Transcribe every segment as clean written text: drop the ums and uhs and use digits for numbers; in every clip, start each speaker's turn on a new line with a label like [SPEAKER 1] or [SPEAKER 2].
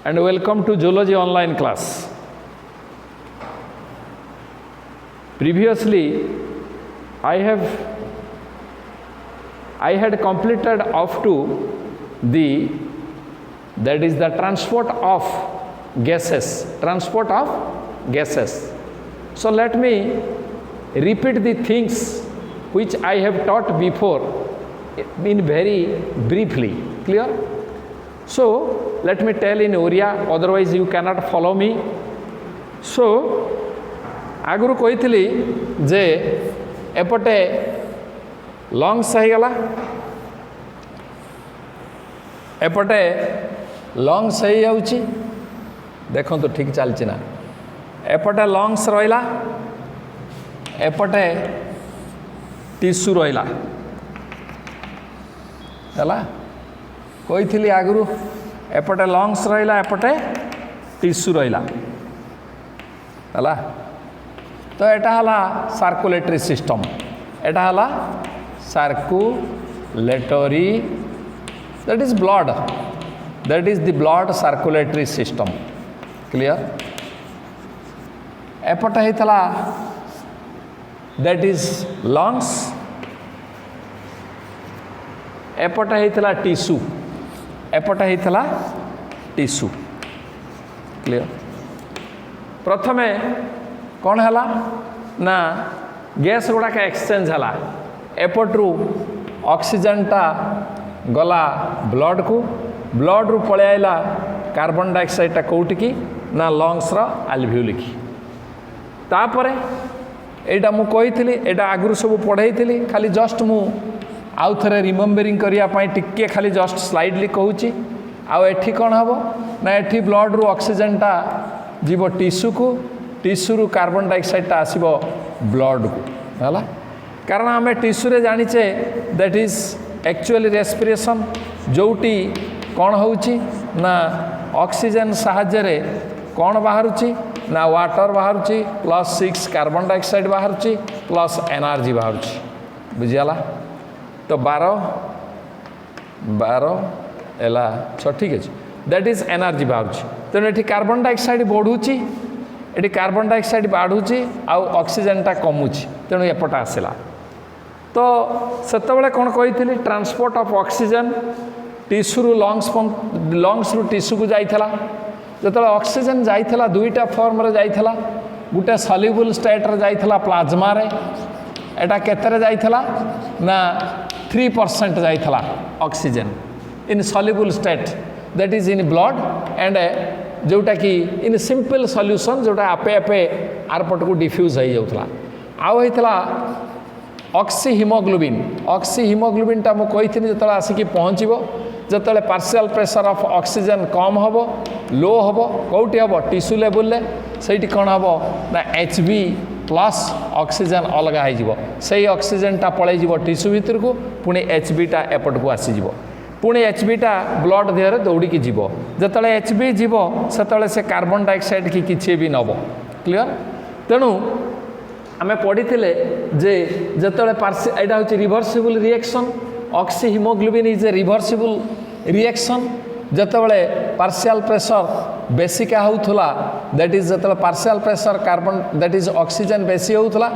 [SPEAKER 1] and welcome to Zoology online class. Previously, I had completed up to that is the transport of gases. So let me repeat the things which I have taught before in very briefly. Clear? So let me tell in Oriya, otherwise you cannot follow me. So आगुरु कही जे एपटे lungs होगला, एपटे lungs हो जाउची, देखो तो ठीक चलची ना, एपटे lungs रहिला, एपटे tissue रहिला हैला, कही आगुरु एपटे लंग्स रहिला, एपटे टिश्यू रहिला हैला। तो एटा हला सर्कुलेटरी सिस्टम, एटा हला circulatory, that is blood, that is the blood circulatory system. Clear? एपटे हेतला दैट इज लंग्स, एपटे हेतला टिश्यू, एपटे हेतला टिश्यू। क्लियर? प्रथमे कौन है ना गैस गुड़ाक एक्सचेंज है, एपट्रु ऑक्सीजन टा गला ब्लड को, ब्लड रु पलि आइला कार्बन डाइऑक्साइड टा कौटिकी ना लंग्स रो आल्वियोली की। तापरे एटा मु कही एटा आगुरु सब पढ़ाई, खाली जस्ट मु आउ थरे रिमेम्बरिंग करिया पई टिके खाली जस्ट स्लाइडली कहूची। आउ एठी कौन हबो ना एठी ब्लड रु ऑक्सीजन टा जीवो टिश्यू को, टिश्यू रु कार्बन डाइऑक्साइड टा आसीबो ब्लड को हैला। कारण आमे टिश्यू रे जानिचे दैट इज एक्चुअली रेस्पिरेशन, जोटी कौन होउची ना ऑक्सीजन साहाय्य रे कौन बाहरुची ना वाटर बाहरुची, +6 कार्बन डाइऑक्साइड बाहरुची, प्लस एनर्जी बाहरुची। बुझियाला? तो 12 एला 6 ठीक है, दैट इज एनर्जी बाहरुची। तेणु एठी कार्बन डाइऑक्साइड बढ़ुची, एटी कार्बन डाइऑक्साइड बढ़ुची, आउ ऑक्सीजन टा कमुची, तेणु एपट आसला। तो सेतबेले कौन कही ट्रांसपोर्ट ऑफ ऑक्सीजन टिश्यू रु लंग्स रु टिश्यू को जाइथला। जतले ऑक्सीजन जाइथला दुईटा फॉर्म रे जाइथला, गुटे सॉल्युबल स्टेट रे जाइथला प्लाज्मा रे, एटा केतरे जाइथला ना 3% जाइथला oxygen in soluble state, that is in blood and जोटा कि इन सिंपल सॉल्यूशन जोटा आपे आपे आरपट को डिफ्यूज हो जाउथला। आउ हेतला ऑक्सी हीमोग्लोबिन, ऑक्सी हीमोग्लोबिन टा मु कहिथिनि जतले आसिकी पहुँचबो, जतले पार्शियल प्रेशर ऑफ ऑक्सीजन कम हबो, लो हबो, कोउटी हबो टिश्यू लेवल ले, सेठी कोन हबो ना Hb प्लस ऑक्सीजन अलग हो जिवो, सेही ऑक्सीजन टा पळै जिवो टिश्यू भितर को, पुणी Hb टा एपट को आसी जिवो, पुणी Hb टा ब्लड देहरे दौड़ी की जीव, जतले Hb जीव सेतले से कार्बन डाइऑक्साइड की किछि भी नबो। क्लियर? तेणु आमे पढ़ीथिले जे जतले एटा होछि reversible reaction, oxyhaemoglobin is a reversible reaction. जतबले पार्शियल प्रेशर बेसिका होउथला, दैट इज जतले partial pressure carbon that is oxygen बेसी होउथला,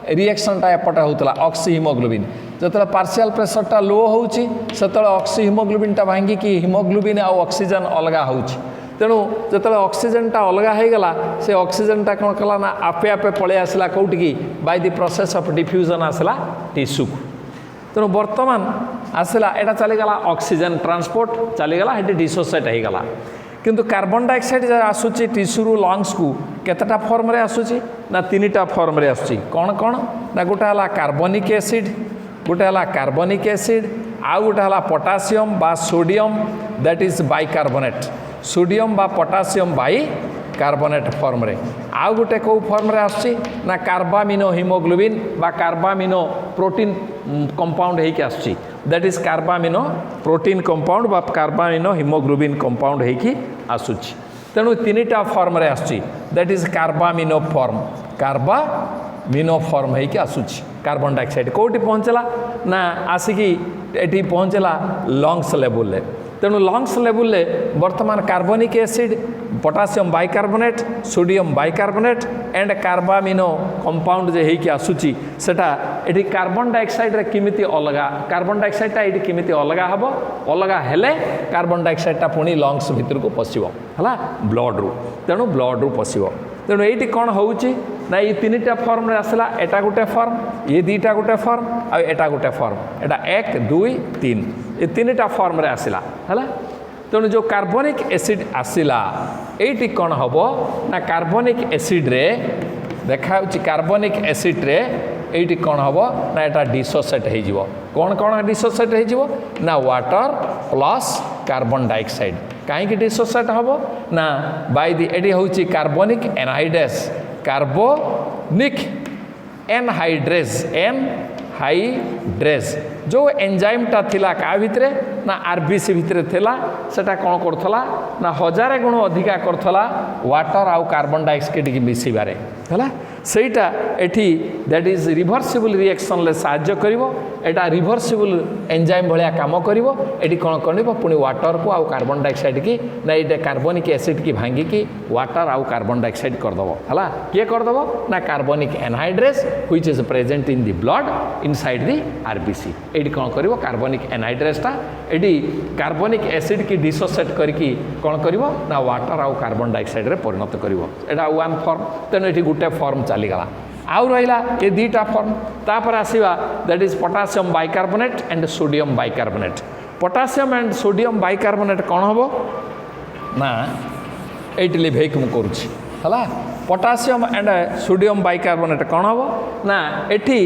[SPEAKER 1] रिएक्शन टा एपटे होउथला ऑक्सी हीमोग्लोबिन। जतले पार्शियल प्रेशर टा लो होउची, सेतले ऑक्सी हीमोग्लोबिन टा भांगी कि हीमोग्लोबिन आ ऑक्सीजन अलगा होउची। तेणु जतले ऑक्सीजन टा अलगा हो गला, से ऑक्सीजन टा कोन कला ना आपे आपे पळे आसला कोउटी की by the process of diffusion आसला टिश्यू को। तेणु वर्तमान आसला एटा चली गला ऑक्सीजन ट्रांसपोर्ट चली गला, हेटी डिसोसिएट हो गला। किंतु कार्बन डाइऑक्साइड जब आसूची टिश्यू रु लंग्स को केतटा फॉर्म रे आसूची ना 3टा फॉर्म रे आसूची। कौन कौन ना गोटे हला कार्बनिक एसिड, गोटे हला कार्बनिक एसिड, आ गोटे हला पोटासियम बा sodium, that is bicarbonate, sodium बा पोटासियम बाइकार्बोनेट फॉर्म रे। आ गोटे को फॉर्म रे आसूची ना कार्बामिनो हीमोग्लोबिन बा कार्बामिनो प्रोटीन कंपाउंड हेकी आसूची, that is carbamino protein compound बा कार्बामिनो हीमोग्लोबिन कंपाउंड हेकी आसूची। तेणु 3टा फॉर्म रे आसूची, that is carbamino form, carbamino form हेकी आसूची। कार्बन डाइऑक्साइड कोटी पहुँचला ना आसिकी एटी पहुँचला लंग्स लेवल ले, तेणु लंग्स लेवल बर्तमान carbonic acid potassium bicarbonate sodium bicarbonate and carbamino compound जे हेकि आसुची सेटा एठी कार्बन डाइऑक्साइड रे किमिति अलगा कार्बन डाइऑक्साइड टा एठी किमिति अलगा हबो अलगा हेले कार्बन डाइऑक्साइड टा पुनी लंग्स भितर को पसिबो हला ब्लड रु तेणु ब्लड रु पसिबो तेणु ये कौन होउची ना ये तीनटा फॉर्म रे आसला एटा गोटे फॉर्म ये दीटा गोटे फॉर्म आ एटा गोटे फॉर्म एटा 1 2 3 ये तीनटा फॉर्म रे आसला हला तेणु जो कार्बनिक एसिड आसला ये कौन हम ना कार्बनिक एसिड रे देखा कार्बनिक एसिड रे ये कौन हम ना एटा डिसोसिएट हो कौन कौन डिसोसिएट हो ना वाटर प्लस कार्बन डाइऑक्साइड कहीं डिसोसिएट हम ना बाय दी एटी हूँ कार्बनिक एनहाइड्रेस कार्बनिक एनहाइड्रेस जो एंजाइमटा थिला का भितरे ना आरबीसी भितरे थिला सेटा कौन करथला ना 1000 गुण अधिका करथला वाटर आउ कार्बन डाइऑक्साइड की मिसिबारे हला सेटा एठी दैट इज रिवर्सिबल रिएक्शन ले साहाय्य करिवो एटा रिवर्सिबल एंजाइम भलिया काम करिवो एठी कोन करिवो पुनी वाटर को आउ कार्बन डाइऑक्साइड की ना एटा कार्बनिक एसिड की भांगी की वाटर आउ कार्बन डाइऑक्साइड कर दबो हला के कर दबो ना कार्बनिक anhydrase which is present in the blood inside the RBC एठी कोन करिवो कार्बनिक एनहाइड्रेस ता एठी कार्बनिक एसिड की डिसोसिएट करके कोन करिवो ना वाटर आउ कार्बन डाइऑक्साइड रे परिणत करिवो एटा वन फॉर्म तेनो एठी गुटे फॉर्म चलीगला आउ रहा ये दीटा फॉर्म तापर आसवा that is potassium bicarbonate and sodium bicarbonate potassium and sodium bicarbonate कौन हम ना एट लिभेक मु करुछि हला पोटासियम एंड सोडियम बाइकार्बोनेट कौन हम ना एठी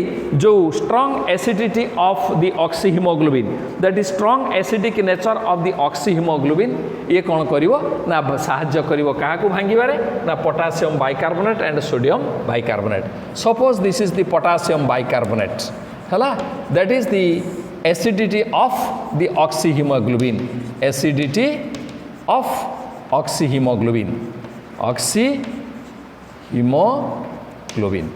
[SPEAKER 1] जो strong acidity of the oxyhaemoglobin that is strong acidic nature of the oxyhaemoglobin ये कौन करिवो ना साहाय्य करिवो काहा को भांगिबारे ना potassium bicarbonate and sodium bicarbonate suppose this is the potassium bicarbonate हला that is the acidity of the oxyhaemoglobin acidity of oxyhaemoglobin hemoglobin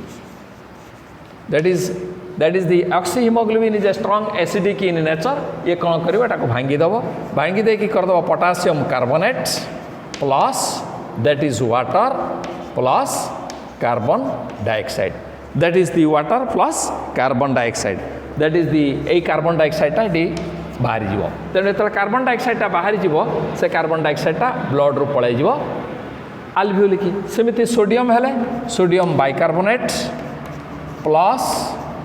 [SPEAKER 1] that is the oxyhemoglobin is a strong acidic in nature ये कौन करिवो एटा को भांगी दबो भांगी दे की कर दबो potassium carbonate plus that is water plus carbon dioxide that is the water plus carbon dioxide that is the a carbon dioxide टा डी बाहरी जीवो तेणु जो कार्बन डाइऑक्साइड टा बाहरी जीवो से कार्बन डाइऑक्साइड टा ब्लड रू पळै जीवो आल्वियोली की सेमिति सोडियम हेले सोडियम बाइकार्बोनेट प्लस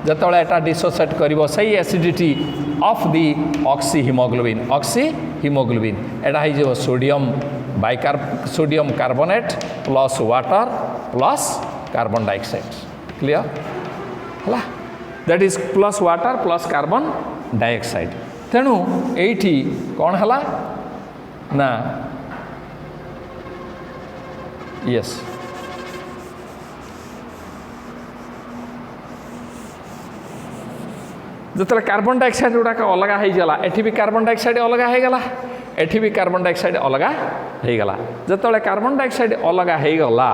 [SPEAKER 1] जतबेले एटा डिसोसिएट करिवो सही एसिडिटी ऑफ द ऑक्सीहीमोग्लोबिन एटा है जो sodium carbonate plus water plus carbon dioxide clear हला that is plus water plus carbon dioxide तेणु एठी कौन हला ना यस जो कार्बन डाइऑक्साइड गुड़ाक अलग होगला एठी भी कार्बन डाइऑक्साइड अलग होगला एठी भी कार्बन डाइऑक्साइड अलग होगला जो कार्बन डाइऑक्साइड अलग होगला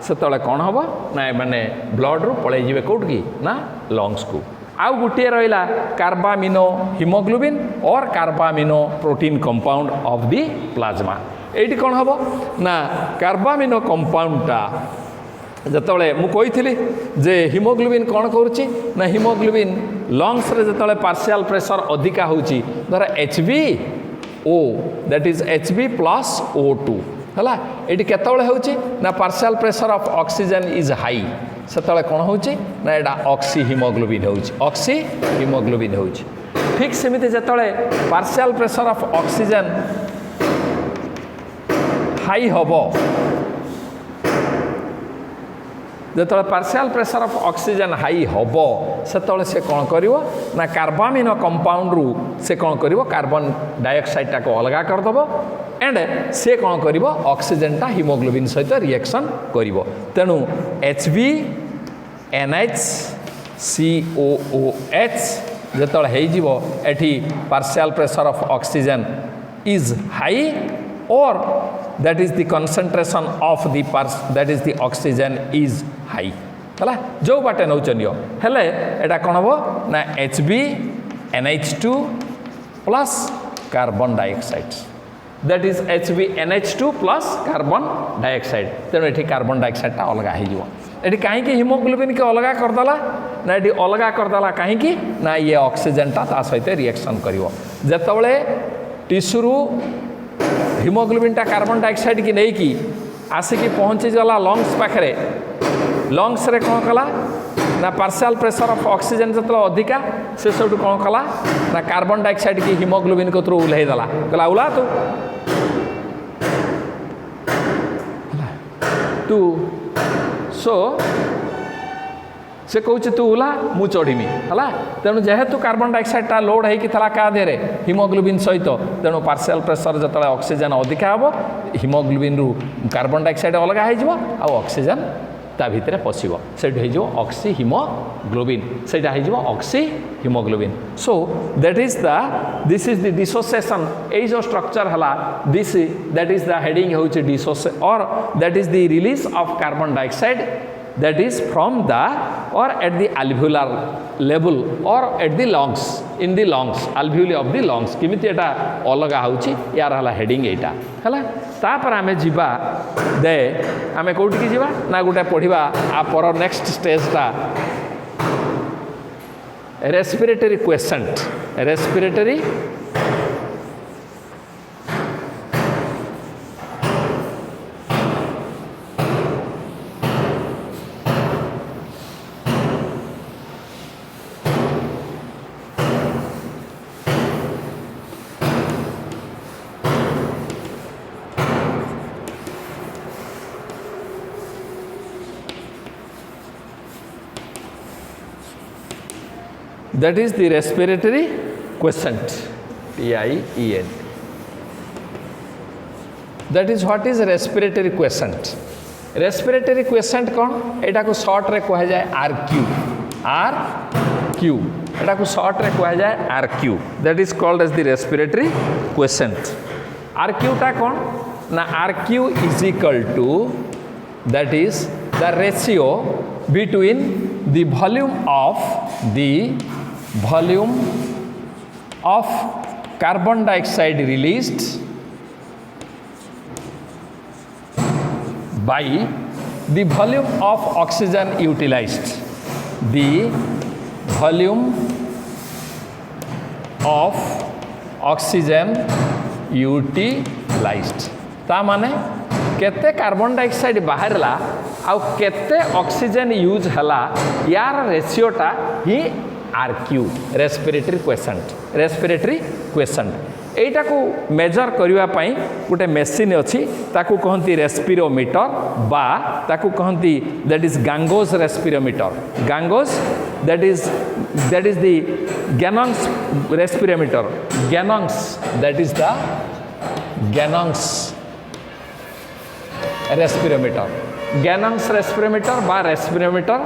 [SPEAKER 1] से कौन हम ना माने ब्लड रू पलि जाए कौट की ना लंग्स को आउ गोटे रहा कार्बामिनो हिमोग्लोबिन और carbamino protein compound of the plasma ये कौन हम ना कार्बामिनो कंपाउंडटा जिते मुझे जे हिमोग्लोबिन कौन करुच्ची ना हिमोग्लोबिन लंग्स रे जिते पार्शियल प्रेशर अधिका होची धर HbO that is Hb plus O2 है ये केतले होची ना partial pressure of oxygen is high से कौन होची ना एटा ऑक्सीहीमोग्लोबिन होची ऑक्सीहीमोग्लोबिन होची ठीक सेमिति जिते partial pressure of oxygen high हम जो partial pressure of oxygen high हम से कौन कर ना कार्बामिनो कंपाउंड रू से कौन कर कार्बन डाइऑक्साइड टा को अलग करदेव एंड से कौन कर ऑक्सीजन टा हिमोग्लोबिन सहित रिएक्शन कर तेणु HbNH COOH जो partial pressure of oxygen is high और that is the concentration of the that is the oxygen is high है जो बाटे नौचन हेले एटा कौन हम ना HbNH2 plus carbon dioxide that is HbNH2 plus carbon dioxide तेणु ये कार्बन डाइऑक्साइड अलग होटी कहीं हिमोग्लोबिन के अलग करदेला ना ये अलग करदेला कहीं ना ये ऑक्सीजन ता सहित रिएक्शन करिवो जेतबले टिश्यू हिमोग्लोबिन टा कार्बन डाइऑक्साइड की नहीं की आसिकी पहुँची गला लंग्स पाखे लंग्स रे कौन कला ना पार्शियल प्रेशर ऑफ ऑक्सीजन जो अधिका से सब कौन कला ना कार्बन डाइऑक्साइड की हिमोग्लोबिन को थ्रू उल्हेदेला कहला उला तू सो से कहूँ तू उला मु चढ़ीमी है तेणु जेहेतु कार्बन डाइऑक्साइड लोड होता क्या देहरे हिमोग्लोबिन सहित तेणु पार्शियल प्रेशर जो ऑक्सीजन अधिका हम हिमोग्लोबिन रु कार्बन डाइऑक्साइड अलग हो ऑक्सीजन ता भितर पशिबो से ऑक्सी हिमोग्लोबिन से oxyhaemoglobin so that is the this is the dissociation a जो स्ट्रक्चर हला this that is the heading होची डिसोसिएशन और that is the release of carbon dioxide that is from the or at the alveolar level or at the lungs in the lungs alveoli of the lungs किमिति एटा अलगा होची यार हला heading एटा हला तापर आमे जिबा दे आमे कोठी की जिबा ना गोटे पढिबा आ पर नेक्स्ट स्टेज ता respiratory क्वेश्चंट respiratory that is the respiratory quotient TIEN that is what is respiratory quotient respiratory quotient कौन एटा को शॉर्ट रे कहा जाए RQ एटा को शॉर्ट रे कहा जाए RQ that is called as the respiratory quotient RQ टा कौन ना RQ is equal to that is the ratio between the volume of carbon dioxide released by the volume of oxygen utilized the volume of oxygen utilized ता माने केते carbon dioxide बाहरला आउ केते oxygen use हला यार रेशियोटा ही RQ रेस्पिरेटरी क्वेश्चंट एटा को major करिवा पई गोटे मेसिन अछि ताकू कहंती रेस्पिरोमीटर बा ताकू कहंती that is Ganong's respirometer Ganong's that is the Ganong's respirometer Ganong's that is the Ganong's respirometer Ganong's respirometer बा रेस्पिरोमीटर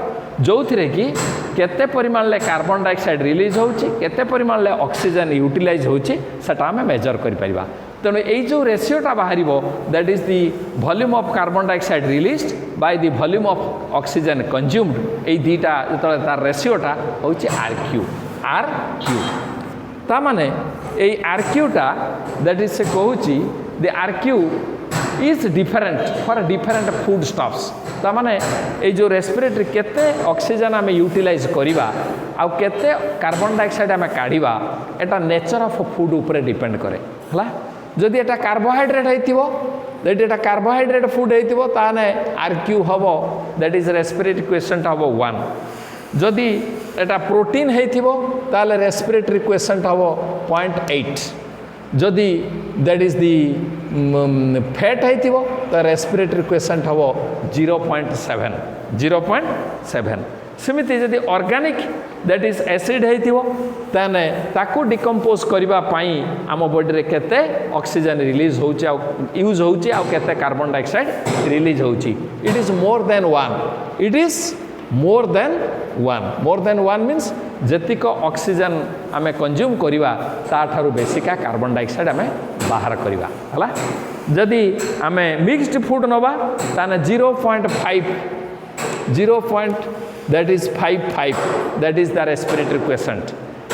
[SPEAKER 1] जो थी कि केते परिमाण ले कार्बन डाइऑक्साइड रिलीज होची केते परिमाण ले ऑक्सीजन यूटिलाइज होची सेटा हमें मेजर करि परिबा तेणु यही जो रेशियोटा बाहर that is the volume of carbon dioxide released by the volume of oxygen consumed यही दीटा जो तार रेशियोटा होची RQ ता माने यही RQटा दैट इज से कहूची the RQ is different for different food stops ता माने ए जो रेस्पिरेटरी केते ऑक्सीजन आमे यूटिलाइज करिबा आ केते कार्बन डाइऑक्साइड आमे काढिबा एटा नेचर ऑफ फूड ऊपर डिपेंड करे हला जदि एटा carbohydrate हेतिबो that Etah carbohydrate food हेतिबो ताने RQ हबो दैट इज रेस्पिरेटरी क्वेश्चंट हबो 1 जदि एटा प्रोटीन हेतिबो ताले रेस्पिरेटरी क्वेश्चंट हबो 0.8 जदि दैट इज दी फैट है तो रेस्पिरेटरी क्वेश्चंट हम 0.7 सेमिति जदि ऑर्गेनिक दैट इज एसिड है ताकू डिकम्पोज करने आम बॉडी रे केते ऑक्सीजन रिलीज होची यूज होची आ केते कार्बन डाइऑक्साइड रिलीज होची it is more than 1 it is more than 1 means जेतिक ऑक्सीजन आमे कंज्यूम करिवा ता ठारू बेसिका कार्बन डाइऑक्साइड आमे बाहर करिवा हला जदि आमे मिक्स्ड फूड नबा ताने 0.5 that is 55 that is the respiratory quotient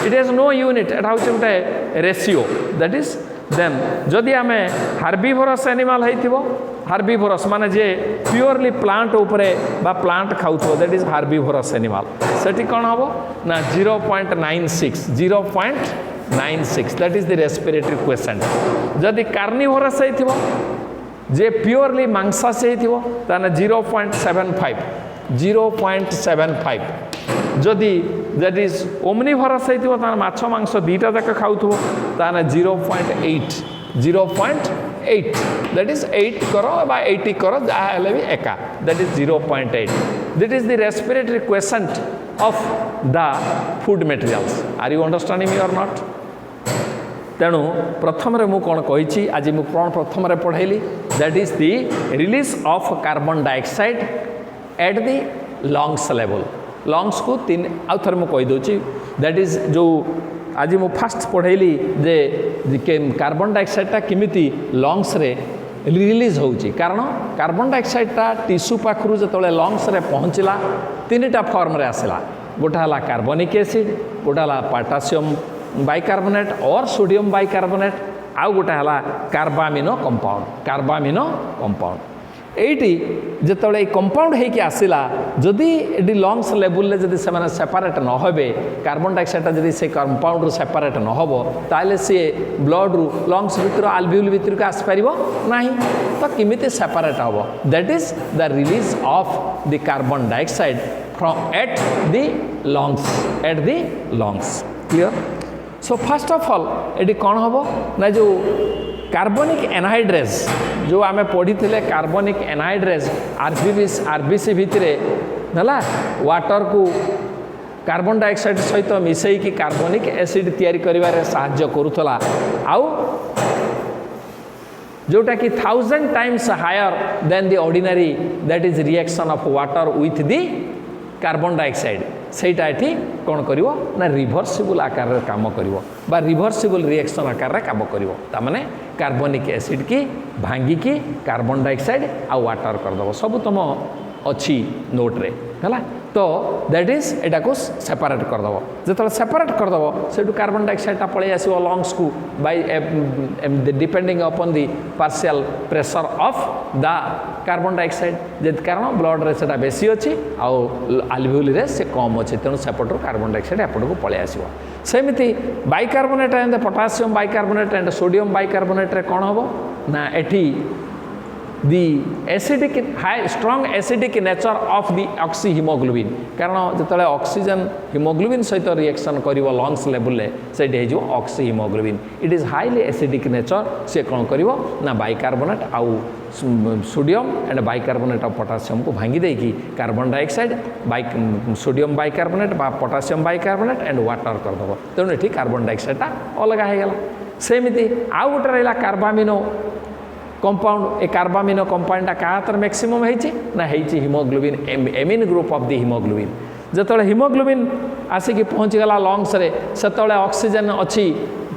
[SPEAKER 1] it has no unit एटा हूँ गोटे रेशियो दैट इज देन जदि आम हार्बिवोरस एनिमल होइथिबो हार्बिवोरस माने जे प्योरली प्लांट उपरे बा प्लांट खाउथो दैट इज हार्बिवोरस एनिमल सेठी कौन हम ना 0.96 that is the respiratory question जदि कार्निवोरस होइथिबो जे प्योरली मांसाशी होइथिबो ताने 0.75 जदि दैट इज ओमनिवोरस होइथिबो ताने माछ मांस दीटा जाक खाउथबो ताने 0.8 दैट इज 8 करो बा 80 करो जहाँ हेले भी एका that is 0.8 that is the respiratory question of the food materials are you understanding me or not तेणु प्रथम मु कौन कही आज मु कौन प्रथम पढ़ेली that is the release of carbon dioxide at the lungs level lungs को तीन आउ थे मुझे कहीदे दैट इज जो आज मु फास्ट पढ़ेली जे कार्बन डाइऑक्साइडटा किमिति लंग्स रे रिलीज होउची कारण कार्बन डाइऑक्साइडटा टिश्यू पाखरु जतले लंग्स रे पहुँचला तीनटा फॉर्म रे आसला गोटा हला कार्बनिक एसिड गोटा हला पोटासियम बाइकार्बोनेट और सोडियम बाइकार्बोनेट आउ गोटा हला कार्बामिनो कंपाउंड एटी जिते कंपाउंड होगी आसला जदि ये लंग्स लेवल जदि से सेपारेट न होबे कार्बन डाइऑक्साइड जदि से कंपाउंड रु सेपारेट न होबो ताले सी ब्लड रु लंग्स भितर आल्वियोल भितर को आसपार ना तो किमिति सेपारेट होबो that is the release of the carbon dioxide from eight the lungs clear so first of all ये कौन हम ना जो कार्बनिक एनहाइड्रेज जो आम पढ़ी थे कार्बनिक एनहाइड्रेज आरबीसी भितर है वाटर को कार्बन डाइऑक्साइड सहित मिसईकी कार्बनिक एसिड तैयारी करिवारे साहाय्य करुथला आउ जोटा कि 1000 times higher than the ordinary that is reaction of water with the carbon dioxide सेटा एठी कौन करिवो ना रिभर्सिबल आकार रे काम करिवो बा रिभर्सिबल रिएक्शन आकार रे काम करिवो ता माने कार्बनिक एसिड की भांगी की कार्बन डाइऑक्साइड आ वाटर कर दबो सब तुम अच्छी नोट रे हला तो दैट इज एटा को सेपरेट कर दबो जतले सेपरेट कर दबो सेटू कार्बन डाइऑक्साइड ता पळे आसीबो लंग्स को by depending upon the partial pressure of the carbon dioxide जे कारण ब्लड रे सेटा बेसी अछि आ आल्वियोल रे से कम अछि तेणु सेपटो कार्बन डाइऑक्साइड एपट को पळे आसीबो सेमिति bicarbonate and potassium bicarbonate and sodium bicarbonate रे कोन होबो ना एठी the acidic high strong acidic nature of the oxyhemoglobin कारण जिते ऑक्सीजन हिमोग्लोबिन सहित रिएक्शन करिवो लंग्स लेवल से हो oxyhaemoglobin it is highly acidic nature से कौन करिवो ना बाइकार्बोनेट आउ sodium and bicarbonate of potassium को भांगी देकी कार्बन डाइऑक्साइड सोडियम बाइकार्बोनेट बा पोटासियम बाइकार्बोनेट एंड वाटर कर दबो तेणु एठी कार्बन डाइऑक्साइड अलग हो गला सेमिति आउ गोटे रहा कार्बामिनो कंपाउंड ए कार्बामिनो कंपाउंड क्या मैक्सिमम होती ना haemoglobin amine group of the haemoglobin जिते हिमोग्लोबिन आसिक पहुँचीगला लंग्स रे सेतले ऑक्सीजन अच्छी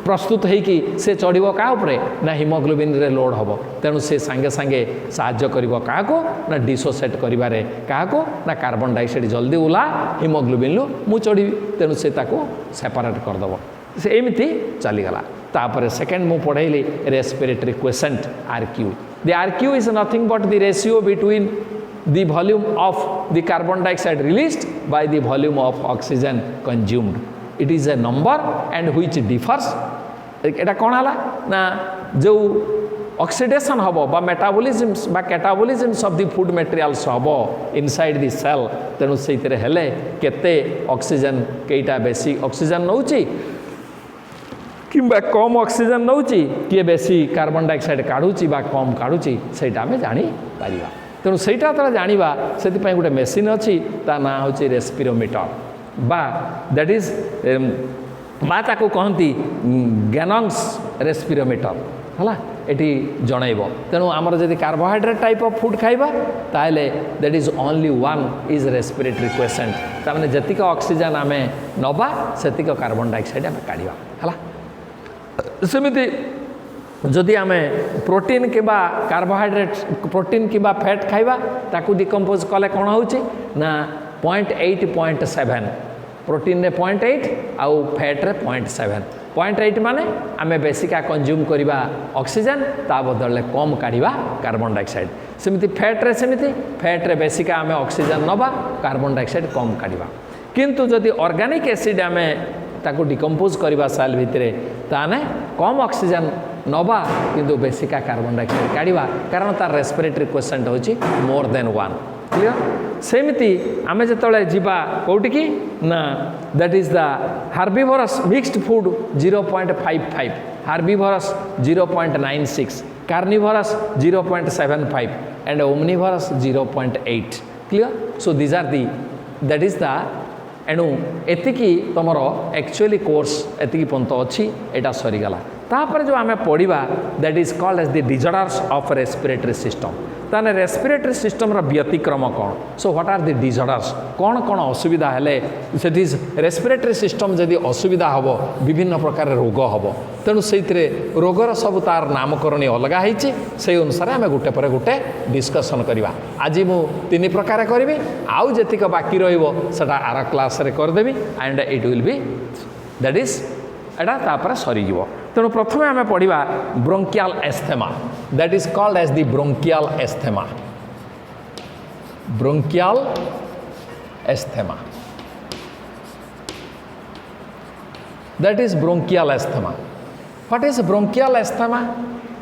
[SPEAKER 1] प्रस्तुत होगी से चढ़ो क्या ना हिमोग्लोबिन रे लोड हम तेणु से सांगे सांगे साहाय्य करिवो काहाको ना डिसोसिएट करिवारे काहाको ना कार्बन डाइऑक्साइड जल्दी उला हिमोग्लोबिन लु मु चढ़ी तेणु से ताको सेपरेट करदेव से एमती चलीगला तापर सेकेंड मु पढ़ेली respiratory quotient RQ the RQ is nothing but the ratio between the volume of the carbon dioxide released by the volume of oxygen consumed it is a number and which differs एटा कौन है ना जो oxidation हम बा metabolism बा कैटाबॉलिज्म्स of the food materials हम inside the cell तेणु से हेले केते ऑक्सीजन केटा बेसी ऑक्सीजन नौची किंबा कम ऑक्सीजन नौची किए बेसी कार्बन डाइऑक्साइड काढ़ुची बा कम काढ़ुची सेटा आमे जानी पारिबा तेणु सेटा तरा जानिबा सेति पय गुटे मशीन अछि ता ना होची रेस्पिरोमीटर बा दैट इज बा ताको कहंती गैनंग्स रेस्पिरोमीटर हला एटी जनइब तेणु आमर जदि कार्बोहाइड्रेट टाइप ऑफ फूड खाइबा ताले that is only one is respiratory quotient तामाने जतिक ऑक्सीजन आमे नबा सेतिक कार्बन डाइऑक्साइड आमे काढिबा हला सेमिति जदि आमे प्रोटीन किबा कार्बोहाइड्रेट प्रोटीन किबा फैट खाइबा ताकू डिकम्पोज कले कौन होची ना 0.8 0.7 प्रोटीन रे 0.8 आउ फैट रे 0.7 0.8 माने आमे बेसिका कंज्यूम करिबा ऑक्सीजन ता बदले कम काढिबा कार्बन डाइऑक्साइड सेमिति फैट रे बेसिका आमे ऑक्सीजन नबा कार्बन डाइऑक्साइड कम काढिबा किंतु जदि ऑर्गेनिक एसिड आमे ताको डिकम्पोज करिबा सेल भितरे ताने कम ऑक्सीजन नबा किंतु बेसिका कार्बन डाइऑक्साइड काढिबा कारण तार रेस्पिरेटरी क्वेश्चन होची मोर देन 1 क्लियर सेमिति आमे जतले जीवा कोउटी की ना that is the herbivorous mixed food 0.55 herbivorous 0.96 carnivorous 0.75 and omnivorous 0.8 clear so these are the that is the एणु एतिकी तुमर एक्चुअली कोर्स एतिकी पंत अच्छी एटा सरीगला तापर जो आमे पढ़िबा that is called as the disorders of respiratory system ताने रेस्पिरेटरी सिस्टम रा व्यतिक्रम कौन so what are the disorders कौन कौन असुविधा हेले सेट इज रेस्पिरेटरी सिस्टम जदि असुविधा हबो विभिन्न प्रकार रोग हबो तेणु से रोगर सब तार नामकरण अलग होती से अनुसार आम गोटे पर गोटे डिस्कसन करवा आज मु 3 प्रकार करी आउ जेतिक बाकी रहा आर क्लास रे करदेवी and it will be that is एटा तापर सरीज तेणु प्रथम आम पढ़ा bronchial asthma that is called as the bronchial asthma bronchial asthma that is bronchial asthma What is bronchial asthma?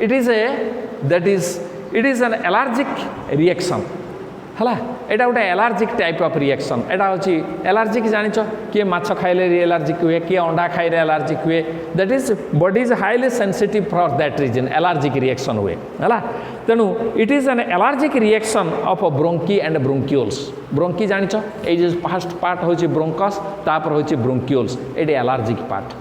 [SPEAKER 1] It is an allergic reaction. हला एटा गोटे एलार्जिक टाइप ऑफ रिएक्शन एटा होची एलार्जिक जानिछ किए माछ खाइले एलार्जिक हुए किए अंडा खाइले एलार्जिक हुए that is body is highly sensitive for that reason allergic reaction हुए हला तेणु it is an allergic reaction of bronchi and bronchioles bronchi जानिछ ए जे फर्स्ट पार्ट होची ब्रोंकस तापर होची ब्रोंक्यूल्स एडी एलार्जिक पार्ट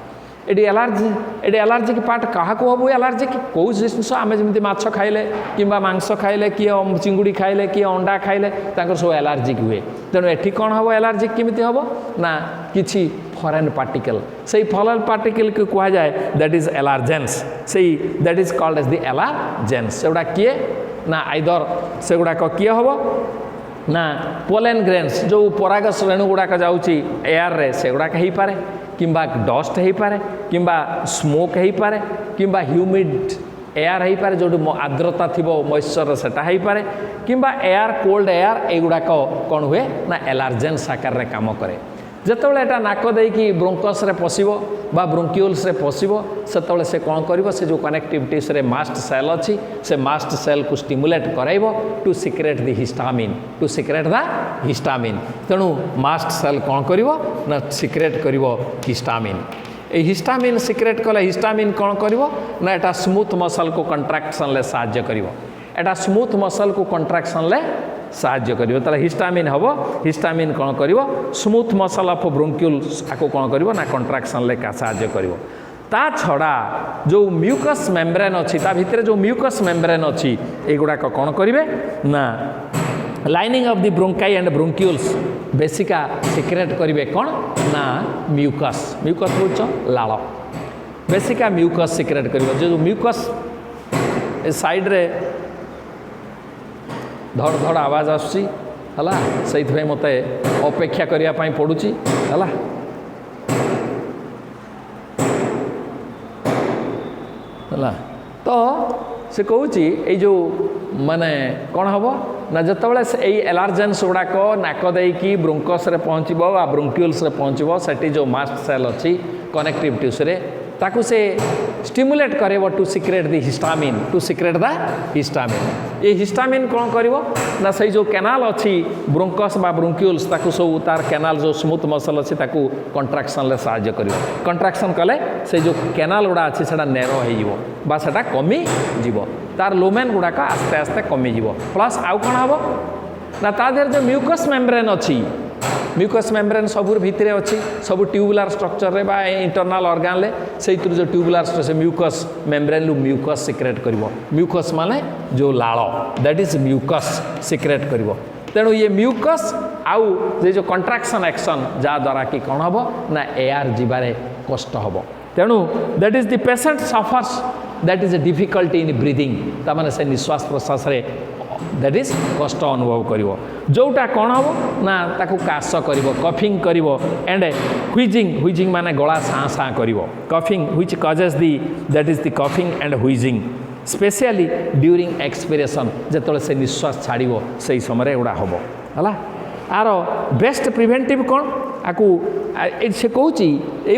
[SPEAKER 1] एडी एलार्जिक पार्ट क्या हम एलार्जिक कौ जिस आम जमी माछ खाइले कि मांस खाइले किए चिंगुड़ी खाइले किए अंडा खाइले सब एलार्जिक हुए तेणु एठी कौन हम एलार्जिक केमिति हम ना किछि फॉरेन पार्टिकल से फॉरेन पार्टिकल को कहा जाए दैट इज एलार्जेंस से that is called as the allergens सेगुड़ा किए ना आइदर सेगुड़ाक किए हम ना पोलेन ग्रेन्स जो पराग श्रेणु गुड़ाक जाऊँगी एयर रे सेगुड़ाक हो पारे किंबा डस्ट हो पारे किंबा स्मोक हो पारे किंबा ह्यूमिड एयर हो पारे जो आर्द्रता थी मॉइस्चर सेटा हो पारे किंबा एयर कोल्ड एयर एगुड़ाक कौन हुए ना एलार्जेंस आकार रे काम करे जितेबाला एटा नाक देकी ब्रोंकस रे पशिबो बा ब्रोंक्यूल्स रे पशिबो सेतेबाला से कौन करिवो से जो कनेक्टिविटीज रे मास्ट सेल अच्छी से मास्ट सेल को स्टिमुलेट कराइबो टू सिक्रेट द हिस्टामिन तेणु मास्ट सेल कौन करिवो ना सिक्रेट करिवो हिस्टामिन ए हिस्टामिन सिक्रेट कले हिस्टामिन कौन करिवो ना एटा स्मूथ मसल को कंट्राक्शन ले साहाय्य करिवो एटा स्मूथ मसल को कंट्राक्शन ले साहाय्य करिवो ताले हिस्टामिन हबो हिस्टामिन कौन करिवो स्मूथ मसल ऑफ ब्रोंक्यूल्स आको कौन करिवो ना कंट्राक्शन ले का साहाय्य करिवो ता छड़ा जो म्यूकस मेम्ब्रेन अच्छी ता भितर जो म्यूकस मेम्ब्रेन अच्छी एगुड़ा कौन करिवे ना lining of the bronchi and bronchioles बेसिका सिक्रेट करिवे कौन ना म्यूकस होछ लाल बेसिका म्यूकस सिक्रेट करिवो जो म्यूकस ए साइड रे धड़ धड़ आवाज आसुची हला से मते अपेक्षा करिया पई पड़ुची हला हला तो से कहूची ए जो माने कौन हम ना जितेबाला से एलार्जेंस गुड़ाक नाक देकी ब्रोंकस रे पहुँचब आ ब्रोंक्यूल्स रे पहुँचब सेठी जो मास्ट सेल अच्छी कनेक्टिव टिश्यू रे ताकू से स्टिमुलेट करेबो टू सिक्रेट द हिस्टामिन ये हिस्टामिन कौन करिवो ना से जो कैनाल अच्छी ब्रोंकस बा ब्रोंक्यूल्स ताकू सब तार कैनाल जो स्मूथ मसल अच्छी ताकू कंट्राक्शन ले साहाय्य करिवो कंट्राक्शन कले से जो कैनाल गुड़ा अच्छी सेटा नेरो हो जिवो बा सेटा कमी जिवो तार लुमेन गुड़ाक आस्ते आस्ते कमी जिवो प्लस आउ कौन हम ना ता देहर जो म्यूकस मेम्ब्रेन अच्छी म्यूकस मेम्ब्रेन सबुर भितरे अच्छी सब ट्यूबुलार स्ट्रक्चर रे बा इंटरनल ऑर्गन ले से जो ट्यूबुलार स्ट्रक्चर म्यूकस मेम्ब्रेन लु म्यूकस सिक्रेट करिवो म्यूकस माने जो लाल दैट इज म्यूकस सिक्रेट करिवो तेणु ये म्यूकस आउ जे जो कंट्राक्शन एक्शन जा द्वारा कि कौन हम ना एयर जीवारे कष्ट हम तेणु that is the patient suffers that is a difficulty in breathing तामाने से निश्वास प्रश्वास रे दैट इज कष्ट अनुभव करिवो जोटा कौन हम ना ताकू काश करिवो कफिंग करिवो एंड व्हिजिंग माने गला साँ साँ करिवो coughing which causes the that is the coughing and wheezing especially during expiration जेतले से निश्वास छाड़िवो सही समय एगुड़ा हम है आर बेस्ट प्रिभेंटिव कौन आकू से कहूँ ये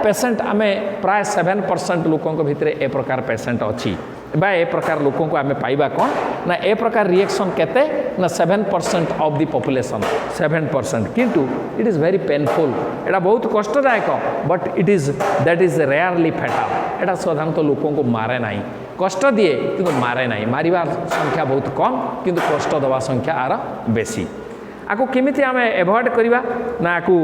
[SPEAKER 1] पेसेंट आम प्राय 7% लोकों भितर ए प्रकार पेसेंट अच्छी बा ए प्रकार लोकों को आम पाइबा कौन ना ए प्रकार रिएक्शन केते ना 7% ऑफ द पॉपुलेशन 7% किंतु इट इज़ वेरी पेनफुल एटा बहुत कष्टदायक but it is that is rarely fatal एटा साधारणतः लोकों को मारे नहीं कष्ट दिए किंतु मारे नहीं मारिबार संख्या बहुत कम किंतु कष्ट दवा संख्या आर बेसी आको केमिति आमे एवॉइड करिबा ना आकू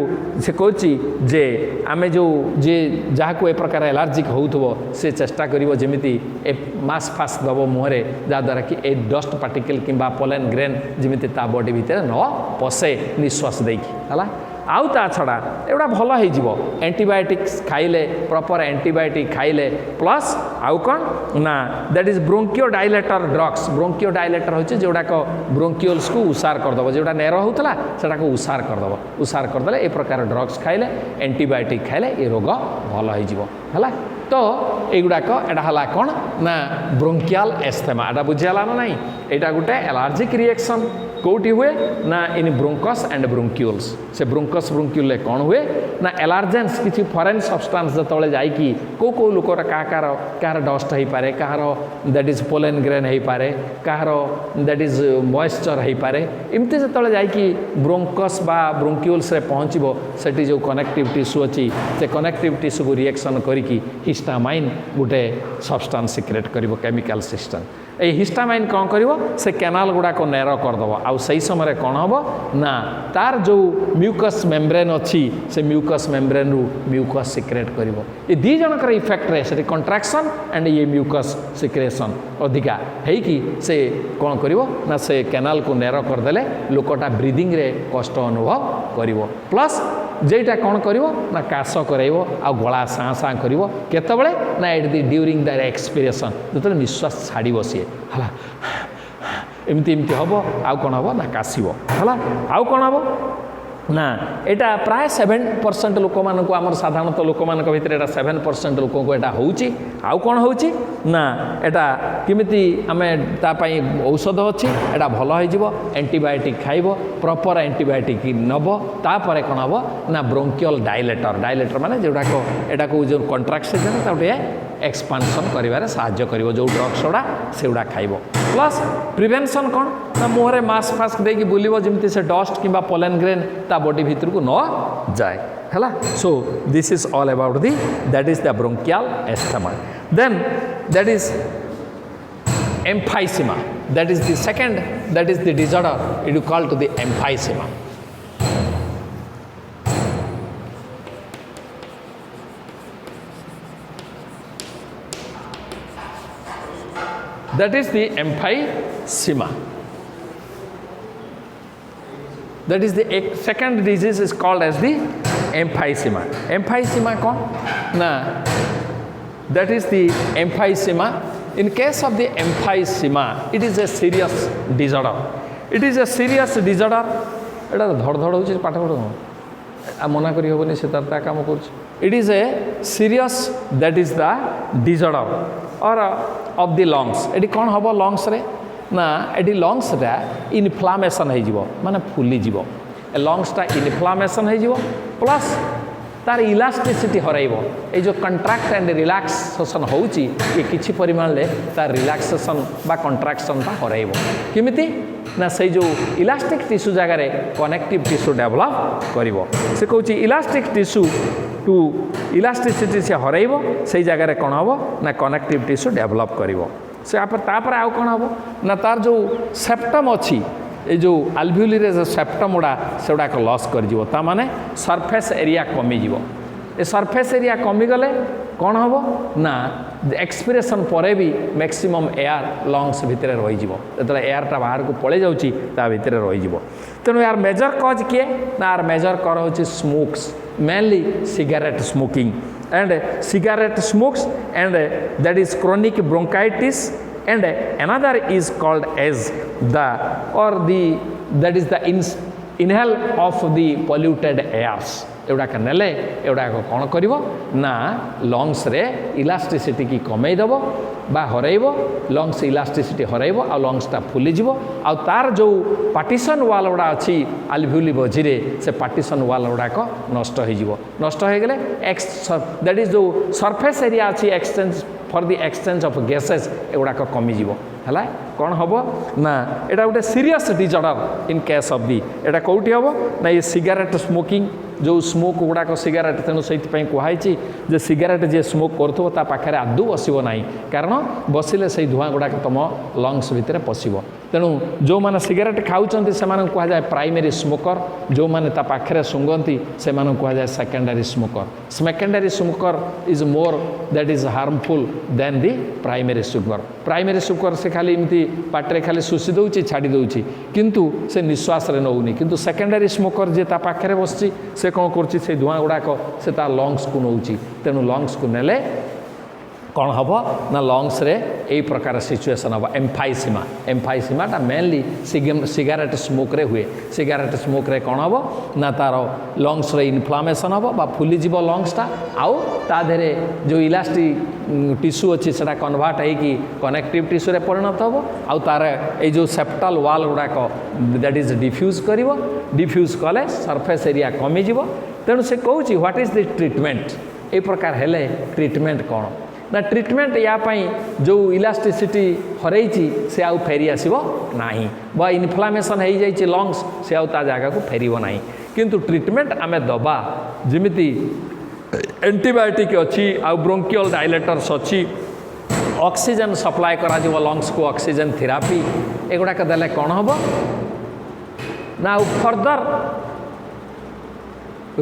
[SPEAKER 1] से कहछि जे आमे जो जे जहाँ ए प्रकार एलर्जिक होउथबो से चेष्टा करिवो जेमिति ए मास फास दबो मुहरे जा द्वारा कि ए डस्ट पार्टिकल किंबा पोलन ग्रेन जेमिति ता बॉडी भितर न पसे निश्वास देकी हला आउ ता छड़ा एवडा भल हो जिवो एंटीबायोटिक्स खाइले प्रॉपर एंटीबायोटिक खाइले प्लस आउ कौन ना दैट इज ब्रोंकियोडाइलेटर ड्रग्स ब्रोंकियोडाइलेटर होचे जोडाक ब्रोंकियोल्स को उसार कर दबो जोडा नेरो होतला सेटा को उसार कर दबो उसार कर देले ए प्रकार ड्रग्स खाइले एंटीबायोटिक खाइले ए रोग भल हो जिवो हला तो एगुड़ाक एटा हला कौन ना ब्रोंकियाल एस्थेमा एटा बुझियाला ना नहीं एटा गुटे एलर्जिक रिएक्शन कौटी हुए ना इन ब्रोंकस एंड ब्रोंक्यूल्स से ब्रोंकस ब्रोंक्यूल कौन हुए ना एलर्जेंस किसी फॉरेन सब्सटेंस जो जाइकी को लोकर कहार डस्ट हो पारे कहार दैट इज पोलेन ग्रेन हो पारे कहार दैट इज मॉइस्चर हो पारे एमती जो जाइकी ब्रोंकस बा ब्रोंक्यूल्स रे पहुँचो सेठी जो कनेक्टिव टिश्यू अच्छी से कनेक्टिव टिश्यू को रिएक्शन करिकी हिस्टामाइन गोटे सब्सटेंस सिक्रेट करिवो केमिकल सिस्टम ए हिस्टामाइन कौन करिवो से कैनाल गुड़ा को नैरो करदेव आउ सही समय कौन हम ना तार जो म्यूकस मेम्ब्रेन अच्छी से म्यूकस मेम्ब्रेन रु म्यूकस सिक्रेट करिवो ये दी जनकर इफेक्ट रे से कंट्राक्शन एंड ये म्यूकस सिक्रेशन अधिका है कि से कौन करिवो ना से कैनाल को नैरो करदेले लोकटा ब्रीदिंग रे कष्ट अनुभव करिवो प्लस जेटा कौन करिवो ना काश कराइबो आ गला साँ साँ करिवो केतबेले ना at the during that expiration जो निश्वास छाड़िबो सी हला एमती एमती हम आउ कौन हम ना काशिबो हला आउ कौन हम ना एटा प्राय 7% लोक मानक आमर साधारणतः लोक मानक भितर एटा 7% लोक को एटा होउची आउ कौन होउची ना एटा किमिति आमे ता पई औषध अछि एटा भल हो जिवो एंटीबायोटिक खाइबो प्रॉपर एंटीबायोटिक नबो ता परे कोन हबो ना ब्रोंकियल डायलेटर माने जोडा को एटा को जो कंट्राक्शन ताउटे एक्सपांशन करिवारे साहाय्य करिवो जो ड्रग्स गुड़ा सेउडा खाइबो प्लस प्रिवेंशन कौन ना मुहरे मास्क फास्क देकी बुलिबो जेमति से डस्ट किंबा पोलन ग्रेन ता बॉडी भीतर को न जाए हैला so this is all about the that is the bronchial asthma then that is emphysema that is the second that is the disorder it is called to the emphysema that is the emphysema that is the second disease is called as the emphysema कौन ना that is the emphysema in case of the emphysema it is a serious disorder एटा धड़ धड़ होची पाठ पढ़ आ मना करी होबनी से तार काम कर it is a serious that is the disorder or of the lungs eighty कौन हम लंग्स रे ना एटी लंग्स रे इनफ्लामेशन हो जिवो माने फुली जिवो लंग्सटा इनफ्लामेशन हो जिवो प्लस तार इलास्टिसिटी हराइबो ए जो कंट्राक्ट एंड रिलैक्सेशन होउची ये किछि परिमाण ले तार रिलैक्सेशन बा कंट्राक्शन ता हराइबो किमिति ना से जो इलास्टिक टिश्यू जगह रे कनेक्टिव टिश्यू डेवलप करिवो से कहउची इलास्टिक टिश्यू टू इलास्टिसिटी से हराइबो से जगह रे कोन हबो ना कनेक्टिव टिश्यू डेवलप करिवो से तापर आउ कोन हबो ना तार जो सेप्टम अछि ये जो आल्व्यूली रे जो सेप्टम गुड़ा से गुड़ाक लॉस कर जीवो ता माने सरफेस एरिया कमी जीवो ए सरफेस एरिया कमी गले कौन हबो ना एक्सपिरेशन परे भी मैक्सिमम एयर लंग्स भितर रही जीवो जतले एयर टा बाहर को पळे जाउची ता भितर रही जीवो तेणु यार मेजर कॉज किए ना यार मेजर कर होची smokes mainly cigarette smoking and cigarette smokes and that is chronic bronchitis and another is called as the or the that is the inhale of the polluted airs एगुड़ाक नेले एगुड़ाक कौन कर ना lungs रे इलास्टिसिटी की कमेदेव बा हरइब lungs elasticity हरइब आ लंग्सटा फुलीज आ तार जो partition वाल गुड़ा अच्छी आल्वियोली बझीरे से पार्टीशन वाल गुड़ाक नष्ट हो गले दैट इज जो सरफेस एरिया अच्छी exchange for the exchange of gases एगुड़ाक कमिज है कौन हम ना एटा गोटे serious disorder in case of the एटा कौटी हम ना ये सिगारेट स्मोकिंग जो स्मोक गुड़ाक सिगारेट तेणु से कहुई जे सिगारेट जी स्मोक करूँ पाखे आदू बसब ना कारण बसिले से धूआं गुड़ाक तुम लंग्स भितर पशब तेणु जो मैंने सिगारेट खाऊँ से कहुए प्राइमेरी स्मोकर जो मैंने पाखे सुंगती से कहुए secondary smoker is more that is harmful than the primary smoker से खाली एमती पाटे खाली शुषि दौर छाड़ी दौर किंतु से निश्वास नौनी किंतु सेकेंडरी स्मोकर जी पाखे बस से कौन कर धूआं गुड़ाक से लंग्स को नौ तेणु लंग्स को नेले कौन हम ना लंग्स रे यही प्रकार सिचुएसन हम एम्फाइसीमा मेनली सिगारेट स्मोक रे हुए सिगारेट स्मोक रे कौन हम ना तार लंग्स रे इनफ्लामेशन हम बा फुलीज लंग्सटा आउ ता देहरे जो इलास्टिक टिश्यू अच्छी से कन्वर्ट होगी कनेक्टिव टिश्यू रे परिणत हम आउ तार ये जो सेप्टाल वाल गुड़ाक दैट इज डिफ्यूज कले सरफेस एरिया कमिज तेणु से कहूँ व्हाट इज द ट्रीटमेंट ए प्रकार हेले ट्रीटमेंट कौन ना ट्रीटमेंट यापाई जो इलास्टिसिटी हरई से आउ फेरी आसो ना बा इनफ्लामेशन हो जाए लंग्स से आउ ता जगह को फेर ना किंतु ट्रीटमेंट आमे दबा जमिति एंटीबायोटिक अच्छी आउ ब्रोंकियल डायलेटर्स अच्छी ऑक्सीजन सप्लाई करा लंग्स को ऑक्सीजन थेरापी एगुड़ाक देले कौन हम ना फर्दर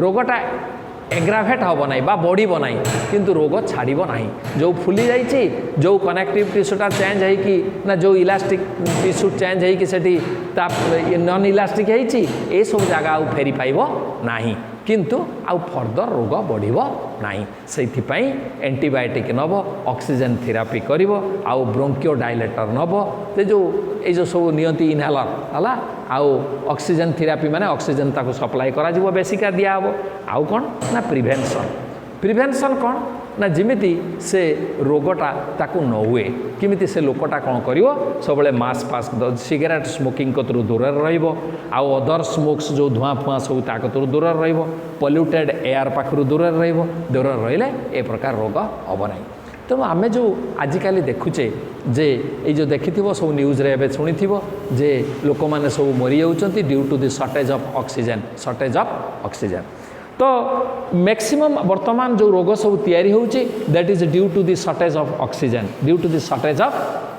[SPEAKER 1] रोगटा एग्राभेट हम ना बा बढ़ ना किंतु रोग छाड़ब ना जो फुली जाइए जो कनेक्टिव टिश्यूटा चेंज होगी ना जो इलास्टिक टिश्यू चेंज होगी सेठी नॉन इलास्टिक होती सब जगह आउ फेरी पाइब ना किंतु आउ फर्दर रोग बढ़िब नहीं से एंटीबायोटिक नब ऑक्सीजन थेरापी कर आउ ब्रोंकियो डायलेटर नब जो सब नियंती इनहेलर है आउ ऑक्सीजन थेरापी माने ऑक्सीजन ताको सप्लाई करा जिवो बेसिका दिया हबो आउ कौन ना प्रिवेंशन कौन ना जिमिति से रोगटा ताकू न हुए किमिति से लोकटा कौन करिवो सबले मास्क फास्क सिगरेट स्मोकिंग कतरू दूर रहिबो आउ अदर स्मोक्स जो धुआं फुआं सब ता कतरू दूर रहिबो पॉल्यूटेड एयर पाखरु दूर रहिबो दूर रहिले ए प्रकार रोग हबो नै तेणु आमे जो आजिकाली देखुचे जे ये जो देखि सब न्यूज रे एबे शुणी जे लोक मैंने सब मरी जाउछंती due to the shortage of oxygen तो मैक्सिमम वर्तमान जो रोग सब तैयारी होउची that is due to the shortage of oxygen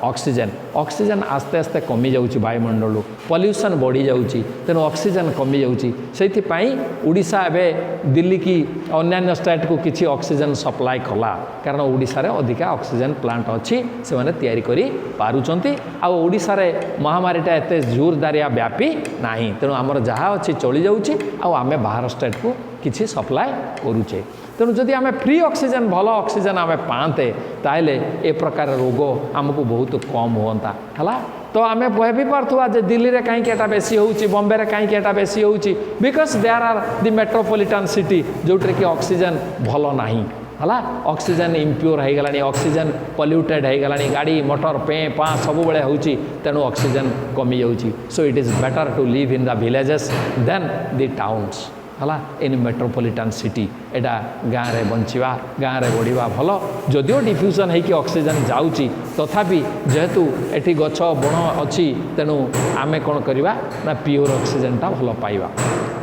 [SPEAKER 1] oxygen आस्ते आस्ते कमी जाउची वायुमंडल पॉल्यूशन बढ़ी जाउची तेणु ऑक्सीजन कमी जाउची सेति पई ओडिशा एबे दिल्ली की अन्य स्टेट को किछि ऑक्सीजन सप्लाई कला कारण ओडिशा रे अधिका ऑक्सीजन प्लांट अच्छी से माने तैयारी करी पारुचंती आ ओडिशा रे महामारीटा एते जोरदारिया व्यापी नाही तेणु हमर जहा अच्छी चली जाउची आ आमे बाहर स्टेट को किछि सप्लाई करूचे तेणु जदि आमे फ्री ऑक्सीजन भल ऑक्सीजन आमे पाते ताहले ए प्रकार रोग आमको बहुत कम होता है तो आमे भाभी पार्थुआ जे दिल्ली रे कहीं एटा बेसी होउची बॉम्बे रे कहीं एटा बेसी होउची because there are the metropolitan city जोट्रे कि ऑक्सीजन भल नाही है ऑक्सीजन इम्प्योर हो गलानी ऑक्सीजन पॉल्यूटेड हो गलानी गाड़ी मोटर पे पा सब बेले होउची तेणु ऑक्सीजन कमी जाउची so it is better to live in the villages than the towns है इन मेट्रोपॉलिटन सिटी एटा गाँव रे बंचिवा गाँव रे बढ़िया भल जदिओ डिफ्यूजन होगी ऑक्सीजन जाउची तथापि जेहेतु एटी गछ बण अच्छी तेणु आमे कौन करवा ना प्योर ऑक्सीजनटा भल पाइबा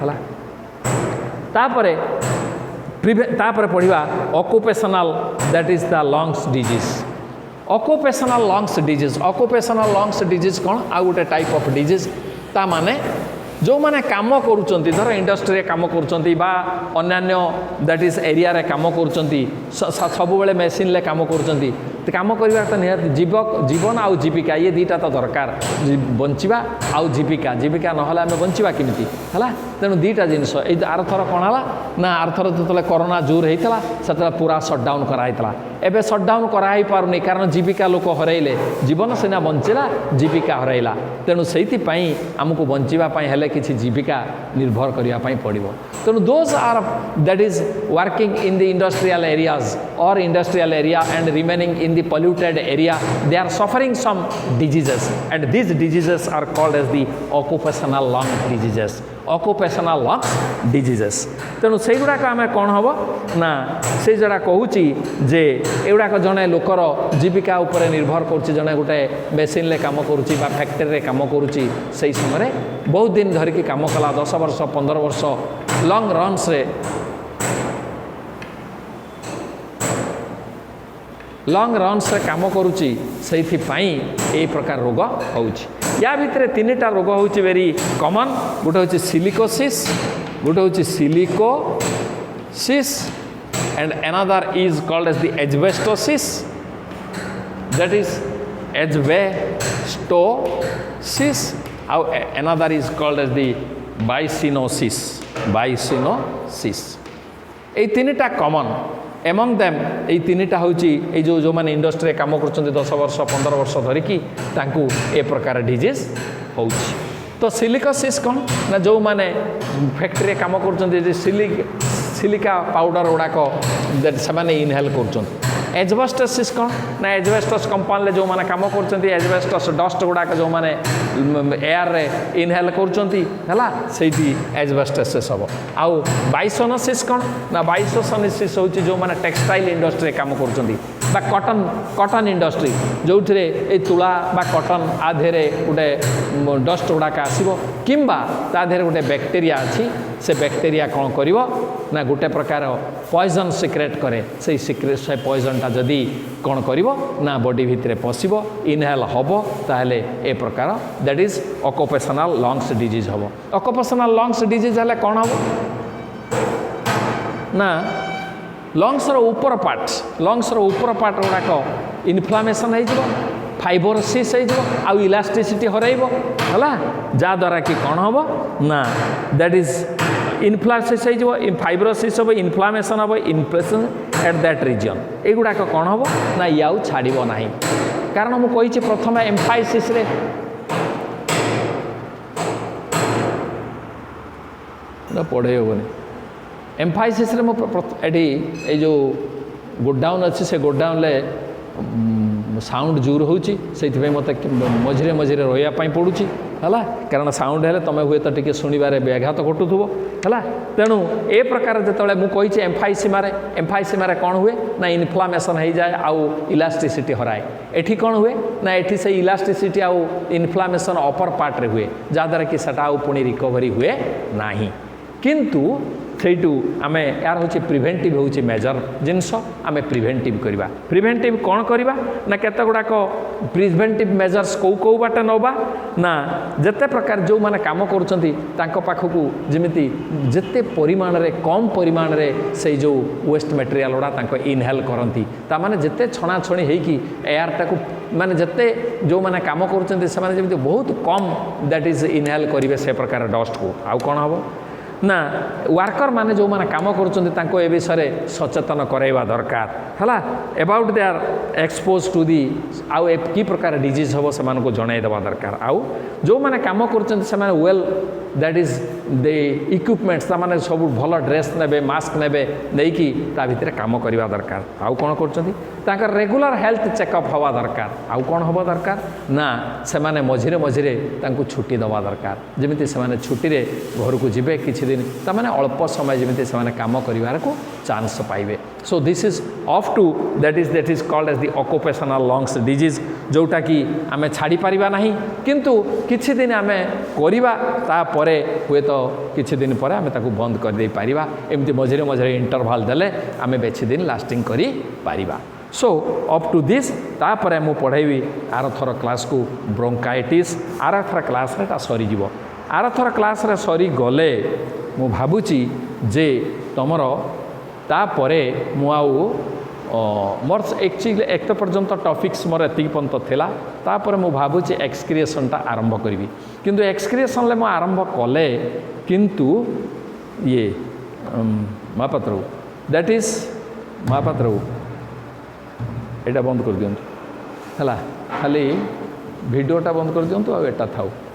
[SPEAKER 1] है तापर पढ़िबा occupational that is the lungs disease occupational lungs disease कौन आ गोटे टाइप ऑफ डिजीज ता माने जो माने काम करुचंती धर इंडस्ट्री रे काम करुचंती बा अन्यान्य दैट इज एरिया रे काम करुचंती सब बेले मशीन ले काम करुचंती काम करवा तो निहत जीवन आउ जीविका ये दुईटा तो दरकार बंचा आउ जीविका जीविका ना आम बंचा केमी है तेणु दुईटा जिनस आर थर कौन है ना आर थर जो कोरोना जोर होता से पूरा सटडाउन कराइला एवं सटडाउन कराई पारुनी कारण जीविका लोक हरइले जीवन सीना बंचला जीविका हरइला तेणु से आमको बचापी हेले किसी जीविका निर्भर करने पड़ो तेणु those are that is working in the industrial areas और industrial area and remaining in the polluted area they are suffering some diseases and these diseases are called as the occupational lung diseases occupational lungs diseases तेणु से गुड़ाक आम कौन हम ना से जोड़ा कहूँ जे एगुड़ाक जड़े लोकर जीविका उपर निर्भर कर जड़े गोटे मेसीन रे काम करुच्ची फैक्ट्री रे काम करुच्ची से समय बहुत दिन धरिकी काम कला 10 वर्ष 15 वर्ष लंग रन्स रे लंग रन्स रे काम करुच्ची से प्रकार रोग होउची या भितर 3टा रोग होउची वेरी कॉमन गोटे होची सिलिकोसिस गोटे होची silicosis and another is called as the asbestosis that is asbestosis आउ another is called as the byssinosis ए 3टा कॉमन एमंग देम ये 3टा हूँ जो मैंने इंडस्ट्री काम कर 10 वर्ष 15 वर्ष धरिकी ए प्रकार डिजीज हो तो सिलिकोसिस कौन ना जो मैंने फैक्ट्री काम कर सिलिका पाउडर गुड़ाक से इनहेल कर एजबेस्टोसिस कौन ना एजबेस्टस कंपानी जो मैंने काम कर एजबेस्टस डस्ट गुड़ाक जो मैंने एयर रे इनहेल कर एजबेस्टोसिस हम आउ बाइसोनोसिस कौन ना बाइसोनोसिस हूँ जो मैंने टेक्सटाइल इंडस्ट्री काम कर कटन इंडस्ट्री जो थे तुला बा कटन आधे गोटे डस्ट गुड़ाक आसो किंबा ताधे गोटे बैक्टेरिया अच्छी से बैक्टेरिया कौन कर ना गोटे प्रकार पॉइजन सिक्रेट करे से पॉइजनटा जदि कौन कर ना बॉडी भितर पशिब इनहेल हम ताहले ए प्रकार that is occupational lungs disease हम ऑक्युपेशनल लंग्स डिजीज है कौन हम ना लंग्स ऊपर पार्ट गुड़ाक इनफ्लामेशन हो फाइब्रोसिस हो इलास्टिसिटी हरइब है जहाँद्वारा कि कौन हम ना दैट इज इनफ्लामेसिस हो फाइब्रोसिस हम इनफ्लामेशन हम इन्फ्लेशन एट दैट रीजन एगुड़ाक कौन हम ना याऊ छाड़ ना कारण मुझे प्रथम एम्फाइसिस रे पढ़े हेनी एम्फाइसिस रे ये जो गोडाउन अच्छी से गोडाउन साउंड जोर होची मत मझे मझे रही पड़ुची है कारण साउंड है तुम हुए तो टी शुणवे व्याघात घटुव है तेणु ए प्रकार जो मुझे एम्फाइसीमारे कौन हुए ना इनफ्लामेशन हो जाए आउ इलास्टिसिटी हराए एठी कौन हुए ना एठी से इलास्टिसिटी आउ इनफ्लामेशन अपर पार्ट रे हुए जहाँद्वारा कि सेटा आउ पुणी रिकवरी हुए ना किंतु सेठू आम यार हूँ प्रिभेन्टिव हूँ मेजर जिनस आम प्रिभेन्टिव करवा प्रिभेन्टिव कौन करवा ना केते गुड़ाक प्रिभेन्टिव मेजर्स कौ बाटे नवा ना जिते प्रकार जो मैंने काम करखक जमी जिते परिमाण रे कम परिमाण रे से जो वेस्ट मटेरियल गुड़ा इनहेल करती ताने जिते छणाछणी होगी एयरटा को माने जिते जो मैंने काम कर बहुत कम दैट इज इनहेल करेंगे से प्रकार डस्ट को आउ कौन हम ना वर्कर माने जो मैंने काम कर विषय सचेतन कराइबा दरकार है about they are expose to the आउ कि प्रकार डिजीज हम से जनईदेवा दरकार आउ जो मैंने काम कर well that is the equipments ताने सब भल ड्रेस ने मास्क ने नहीं ता भितर काम करवा दरकार आउ कौन कर रेगुलर हेल्थ चेकअप हवा दरकार आउ कौन हम दरकार ना से मझिरे मझिरे छुट्टी दवा दरकार जमी से छुट्टी घर को जीवे किसी दिन ताने अल्प समय जमी से काम कर चांस पाइबे so this is of two that is called as the occupational lungs disease जोटा कि आम छाड़ी पारिबा नहीं किंतु किछि दिन आम करिबा तापरे हुए तो किछि दिन पर आम ताकू बंद कर दे पारिबा एमती मझिरे मझिरे इंटरवल देले आम बेछि दिन लास्टिंग करी पारिबा सो अप टू दिस तापर मु पढ़ाइबी आर थर क्लास को ब्रोंकाइटिस आर थर क्लास रे सरी जीवो आर थर क्लास रे सरी गले मु भाबुची जे तमरो तापरे मु आउ मोर एक्चुअली एक पर्यंत टॉपिक्स मोर एति पर्यंत थिला तापर मु भाबुची एक्सक्रिएशनटा आरंभ करी किंतु एक्सक्रिएशन मु आरंभ कले किंतु ये महापात्र दैट इज महापात्र एटा बंद कर दियंतु हला खाली वीडियोटा बंद कर दियंतु आ एटा थाउ।